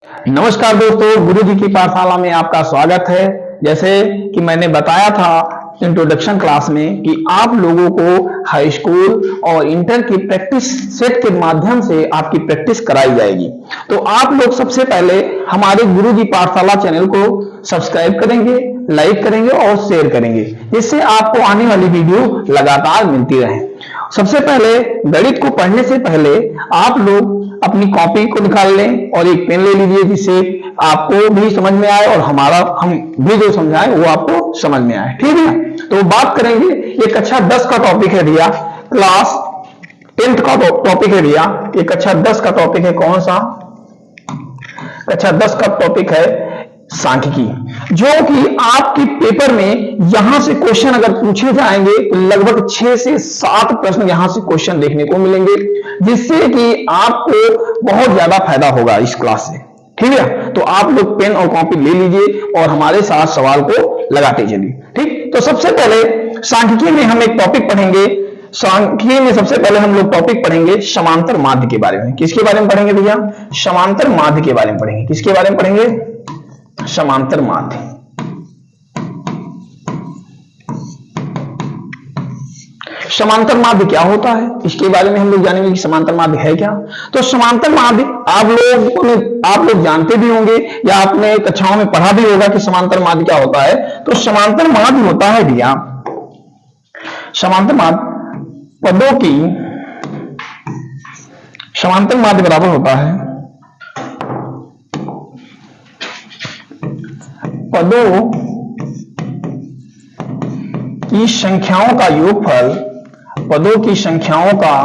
नमस्कार दोस्तों, गुरु जी की पाठशाला में आपका स्वागत है। जैसे कि मैंने बताया था इंट्रोडक्शन क्लास में कि आप लोगों को हाई स्कूल और इंटर की प्रैक्टिस सेट के माध्यम से आपकी प्रैक्टिस कराई जाएगी। तो आप लोग सबसे पहले हमारे गुरु जी पाठशाला चैनल को सब्सक्राइब करेंगे, लाइक करेंगे और शेयर करेंगे, जिससे आपको आने वाली वीडियो लगातार मिलती रहे। सबसे पहले गणित को पढ़ने से पहले आप लोग अपनी कॉपी को निकाल लें और एक पेन ले लीजिए, जिससे आपको भी समझ में आए और हम भी जो समझाएं वो आपको समझ में आए। ठीक है, तो बात करेंगे। ये कक्षा 10 का टॉपिक है भैया, क्लास 10th का टॉपिक है भैया। ये कक्षा 10 का टॉपिक है। कौन सा? कक्षा 10 का टॉपिक है सांख्यिकी, जो कि आपके पेपर में यहां से क्वेश्चन अगर पूछे जाएंगे तो लगभग 6 से 7 प्रश्न यहां से क्वेश्चन देखने को मिलेंगे, जिससे कि आपको बहुत ज्यादा फायदा होगा इस क्लास से। ठीक है, तो आप लोग पेन और कॉपी ले लीजिए और हमारे साथ सवाल को लगाते चलिए। ठीक, तो सबसे पहले सांख्यिकी में हम एक टॉपिक पढ़ेंगे। सांख्यिकी में सबसे पहले हम लोग टॉपिक पढ़ेंगे समांतर माध्य के बारे में। किसके बारे में पढ़ेंगे भैया? समांतर माध्य के बारे में पढ़ेंगे। किसके बारे में पढ़ेंगे? समांतर माध्य। समांतर माध्य क्या होता है, इसके बारे में हम लोग जानेंगे कि समांतर माध्य है क्या। तो समांतर माध्य आप लोग जानते भी होंगे या आपने कक्षाओं में पढ़ा भी होगा कि समांतर माध्य क्या होता है। तो समांतर माध्य होता है भैया, समांतर माध्य पदों की समांतर माध्य बराबर होता है पदों की संख्याओं का योगफल। पदों की संख्याओं का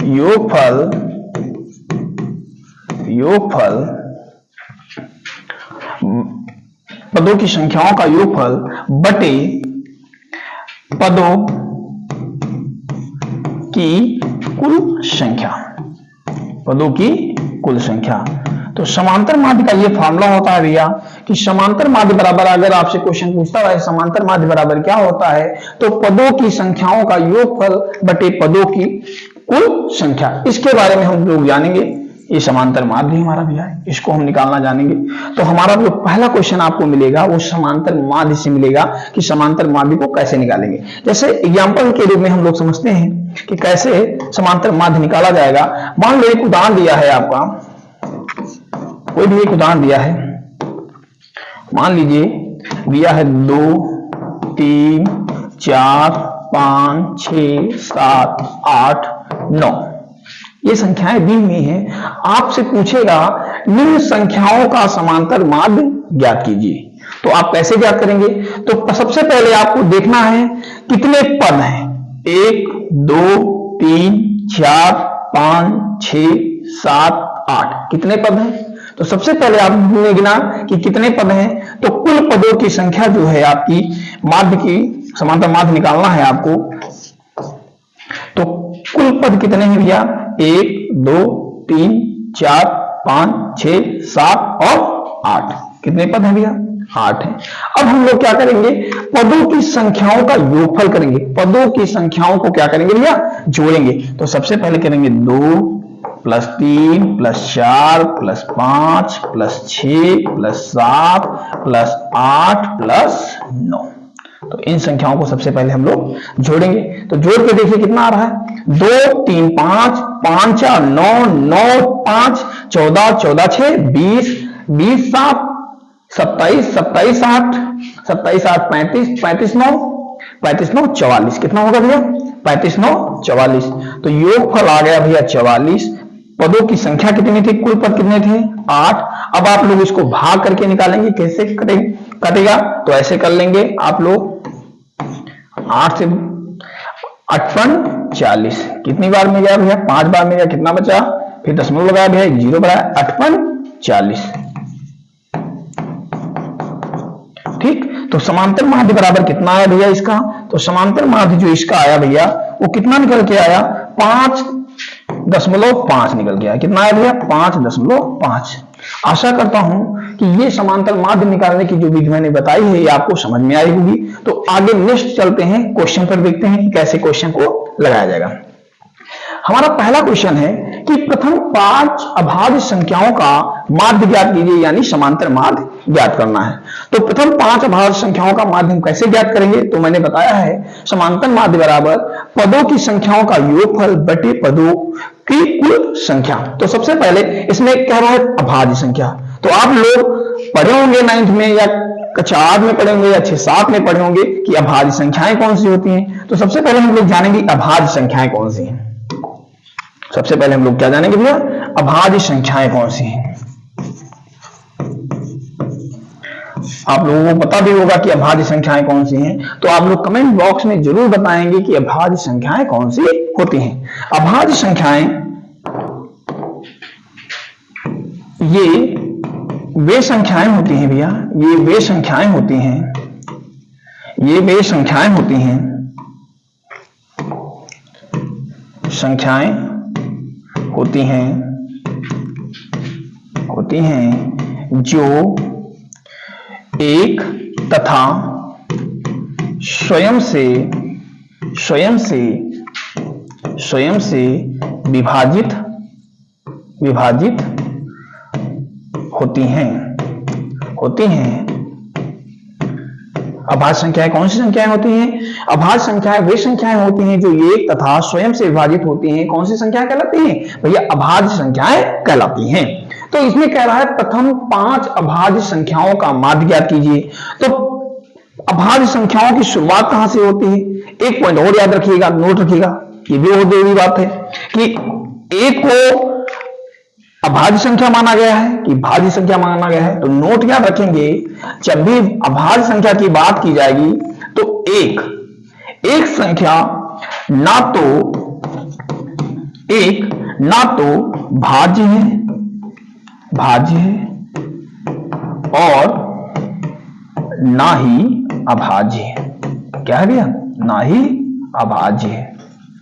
योगफल पदों की संख्याओं का योगफल बटे पदों की कुल संख्या। पदों की कुल संख्या। तो समांतर माध्य का ये फॉर्मूला होता है भैया कि समांतर माध्य बराबर, अगर आपसे क्वेश्चन पूछता है समांतर माध्य बराबर क्या होता है, तो पदों की संख्याओं का योगफल बटे पदों की कुल संख्या। इसके बारे में हम लोग जानेंगे। ये समांतर माध्य हमारा भैया, इसको हम निकालना जानेंगे। तो हमारा जो पहला क्वेश्चन आपको मिलेगा वो समांतर माध्य से मिलेगा कि समांतर माध्य को कैसे निकालेंगे। जैसे एग्जाम्पल के रूप में हम लोग समझते हैं कि कैसे समांतर माध्य निकाला जाएगा। मान लो एक उदाहरण दिया है आपका, कोई भी एक उदाहरण दिया है। मान लीजिए दिया है 2, 3, 4, 5, 6, 7, 8, 9। ये संख्याएं दी हुई हैं। आपसे पूछेगा निम्न संख्याओं का समांतर माध्य ज्ञात कीजिए। तो आप कैसे ज्ञात करेंगे? तो सबसे पहले आपको देखना है कितने पद हैं। 1, 2, 3, 4, 5, 6, 7, 8 कितने पद हैं? तो सबसे पहले आपने गिना कि कितने पद हैं। तो कुल पदों की संख्या जो है आपकी माध्य की समांतर माध्य निकालना है आपको। तो कुल पद कितने हैं भैया? 1, 2, 3, 4, 5, 6, 7 और 8। कितने पद हैं भैया? 8 हैं। अब हम लोग क्या करेंगे? पदों की संख्याओं का योगफल करेंगे। पदों की संख्याओं को क्या करेंगे भैया? जोड़ेंगे। तो सबसे पहले करेंगे 2 plus 3 plus 4 plus 5 plus 6 plus 7 plus 8 plus 9। तो इन संख्याओं को सबसे पहले हम लोग जोड़ेंगे। तो जोड़ के देखिए कितना आ रहा है। 2, 3, 5, 5, 4, 9, 9, 5, 14, 14, 6, 20, 20, 7, 27, 27, 8, 27, 8, 35, 35, 9, 35, 9, 44। कितना होगा भैया? 35, 9, 44। तो योगफल आ गया भैया 44। पदों की संख्या कितनी थी? कुल पद कितने थे? 8। अब आप लोग इसको भाग करके निकालेंगे। कैसे कटेगा? तो ऐसे कर लेंगे आप लोग। 8 से 8 40 कितनी बार में गया भैया? 5 बार में गया। कितना बचा? फिर दशमलव लगाया भैया, 0 बनाया। 8 40। ठीक, तो समांतर माध्य बराबर कितना आया भैया इसका? तो समांतर माध्य जो इसका आया भैया वो कितना निकल के आया? 5.5 निकल के आया। कितना आया भैया? 5.5। आशा करता हूं कि ये समांतर माध्य निकालने की जो विधि मैंने बताई है ये आपको समझ में आई होगी। तो आगे नेक्स्ट चलते हैं, क्वेश्चन पर देखते हैं कि कैसे क्वेश्चन को लगाया जाएगा। हमारा पहला क्वेश्चन है कि प्रथम 5 अभाज्य संख्याओं का माध्य ज्ञात कीजिए, यानी समांतर माध्य ज्ञात करना है। तो प्रथम 5 अभाज्य संख्याओं का माध्य हम कैसे ज्ञात करेंगे, तो मैंने बताया है समांतर माध्य बराबर पदों की संख्याओं का योगफल बटे पदों की कुल संख्या। तो सबसे पहले इसमें कह रहा है अभाज्य संख्या, तो आप लोग पढ़े होंगे 9th में या कक्षा 8 में पढ़े होंगे या 6-7 में पढ़े होंगे कि अभाज्य संख्याएं कौन सी होती हैं। तो सबसे पहले हम लोग जानेंगे अभाज्य संख्याएं कौन सी हैं। सबसे पहले हम लोग क्या जानेंगे भैया, अभाज्य संख्याएं कौन सी हैं। आप लोगों को पता भी होगा कि अभाज्य संख्याएं कौन सी हैं, तो आप लोग कमेंट बॉक्स में जरूर बताएंगे कि अभाज्य संख्याएं कौन सी होती हैं। अभाज्य संख्याएं ये वे संख्याएं होती हैं भैया, ये वे संख्याएं होती हैं, ये वे संख्याएं होती हैं, संख्याएं होती हैं जो एक तथा स्वयं से विभाजित होती हैं। अभाज्य संख्याएं कौन सी संख्याएं होती हैं? अभाज्य संख्याएं वे संख्याएं होती हैं जो एक तथा स्वयं से विभाजित होती हैं। कौन सी संख्याएं कहलाती हैं भैया? अभाज्य संख्याएं कहलाती हैं। तो इसमें कह रहा है प्रथम 5 अभाज्य संख्याओं का माध्य ज्ञात कीजिए। तो अभाज्य संख्याओं की शुरुआत कहां से होती है? एक पॉइंट और याद रखिएगा, नोट रखिएगा, ये भी बहुत जरूरी बात है कि एक को अभाज्य संख्या माना गया है कि भाज्य संख्या माना गया है। तो नोट याद रखेंगे, जब भी अभाज्य संख्या की बात की जाएगी तो एक संख्या ना तो भाज्य है और ना ही अभाज्य है। क्या है भैया? ना ही अभाज्य है।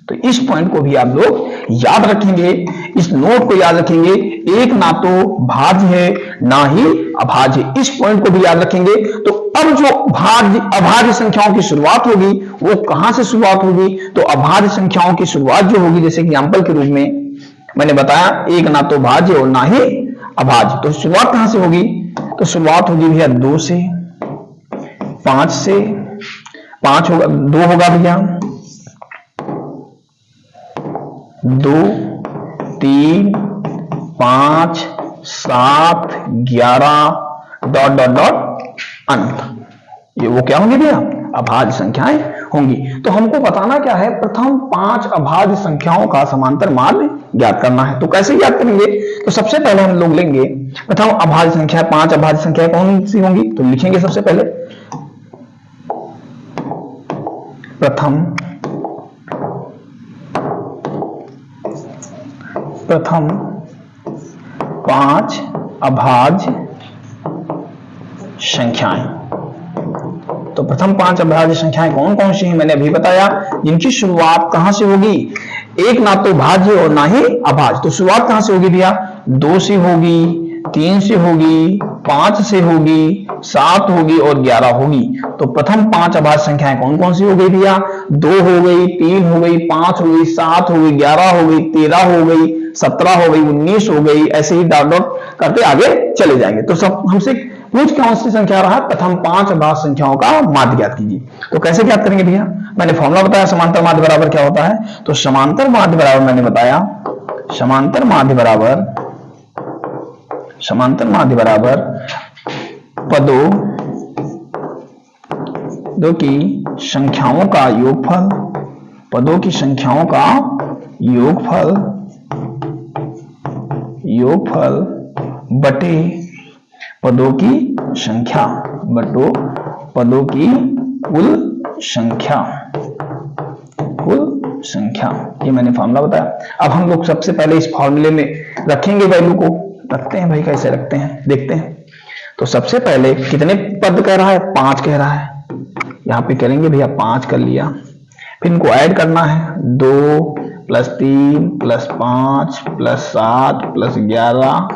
तो इस पॉइंट को भी आप लोग याद रखेंगे, इस नोट को याद रखेंगे। एक ना तो भाज्य है ना ही अभाज्य, इस पॉइंट को भी याद रखेंगे। तो अब जो अभाज्य संख्याओं की शुरुआत होगी वो कहां से शुरुआत होगी? तो अभाज्य संख्याओं की शुरुआत जो होगी, जैसे एग्जांपल के रूप में मैंने बताया, एक ना तो भाज्य और ना ही अभाज्य, तो शुरुआत कहां से होगी? तो शुरुआत होगी भैया 2 से, 5 से, 5 होगा, 2 होगा भैया, 2, 3, 5, 7, 11 ... अंत। ये वो क्या होंगे भैया? अभाज्य संख्याएं होंगी। तो हमको बताना क्या है? प्रथम 5 अभाज्य संख्याओं का समांतर माध्य ज्ञात करना है। तो कैसे ज्ञात करेंगे? तो सबसे पहले हम लोग लेंगे प्रथम अभाज्य संख्या, 5 अभाज्य संख्याएं कौन सी होंगी? तो लिखेंगे सबसे पहले प्रथम 5 अभाज्य संख्याएं। तो प्रथम 5 अभाज्य संख्याएं कौन कौन सी हैं? मैंने अभी बताया, जिनकी शुरुआत कहां से होगी? एक ना तो भाज्य और ना ही अभाज्य। तो शुरुआत कहां से होगी भैया? 2 से होगी, 3 से होगी, 5 से होगी, 7 होगी और 11 होगी। तो प्रथम 5 अभाज्य संख्याएं कौन कौन सी हो गई भैया? 2 हो गई, 3 हो गई, 5 हो गई, 7 हो गई, 11 हो गई, 13 हो गई, 17 हो गई, 19 हो गई, ऐसे ही डॉट डॉट करते आगे चले जाएंगे। तो सब हमसे पूछ कौन सी संख्या रहा? प्रथम 5 अभाज्य संख्याओं का माध्य ज्ञात कीजिए। तो कैसे ज्ञात करेंगे भैया? मैंने फॉर्मूला बताया, समांतर माध्य बराबर क्या होता है? तो समांतर माध्य बराबर मैंने बताया, समांतर माध्य बराबर पदों की संख्याओं का योगफल, पदों की संख्याओं का योगफल बटे पदों की संख्या, पदों की कुल संख्या। ये मैंने फॉर्मूला बताया। अब हम लोग सबसे पहले इस फॉर्मूले में रखेंगे वैल्यू को। रखते हैं भाई, कैसे रखते हैं देखते हैं। तो सबसे पहले कितने पद कह रहा है? 5 कह रहा है। यहां पे करेंगे भैया 5 कर लिया, फिर इनको ऐड करना है, 2 + 3 + 5 + 7 + 11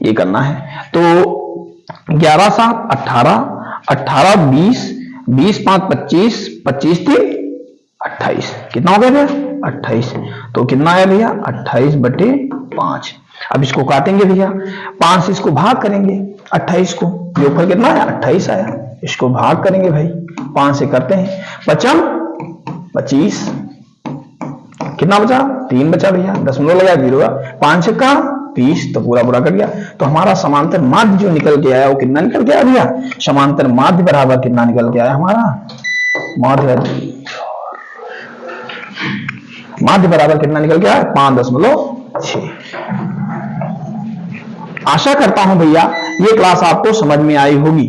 ये करना है। तो 11 × 7 = 18, 18 20, 20 × 5 = 25, 25 × 3 = 28। कितना हो गया भैया? 28। तो कितना आया भैया 28/5। अब इसको काटेंगे भैया, 5 से इसको भाग करेंगे 28 को, योगफल कितना आया 28 आया। इसको भाग करेंगे भाई, 5 से करते हैं, 5 25, कितना बचा 3 बचा भैया, दशमलव लगा 0, 5 से का 20, तो पूरा पूरा कर गया। तो हमारा समांतर माध्य जो निकल के आया वो कितना निकल के आया भैया, समांतर माध्य बराबर कितना निकल के आया हमारा, माध्य बराबर कितना निकल के आया 5.6। आशा करता हूं भैया ये क्लास आपको समझ में आई होगी।